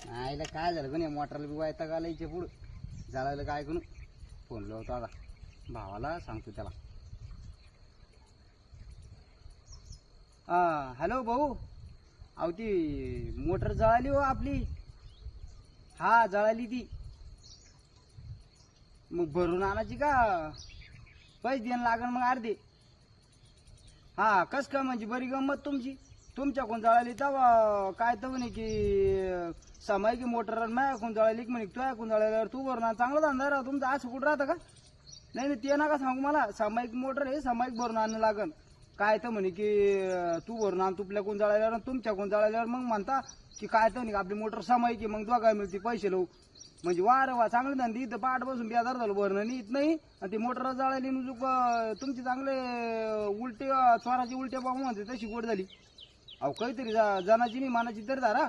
आईला काय झालं पण या मोटरला बी वायता घालायचे पुढं झालं काय करू. फोन लावतो आता भावाला, सांगतो त्याला. हॅलो भाऊ, अहो ती मोटर जळाली हो आपली. हा जळाली ती. मग भरून आणायची का पैसे द्यायला लागण मग अर्धे. हा कस काय म्हणजे बरी गंमत तुमची. तुमच्याकडून जळाली तेव्हा काय तर म्हणे की समय की मोटर माझ्याकडून जळाली की म्हणे तुझ्याकडून जळाल्यावर तू भरून आण. चांगला धंदा राहा तुमचा. असं कुठं राहतं का. नाही नाही ते नका सांगू मला. सामायिक मोटर आहे, सामायिक भरून आणणं लागन. काय तर म्हणे की तू भरून आण तुपल्याकडून जळाल्यावर तुमच्याकडून जळाल्यावर मग म्हणता की काय तर म्हणे आपली मोटर सामायिक आहे मग दोघा मिळते पैसे लावू. म्हणजे वा चांगले धंदे. इथं पाठ बसून बेजार झालं भरणं नाही येत नाही आणि ती मोटर जळाली तुमची चांगले उलटे स्वराची उलट्या पाहू म्हणते तशी गोड झाली. अहो काहीतरी जनाची नाही मानाची तरी धारा.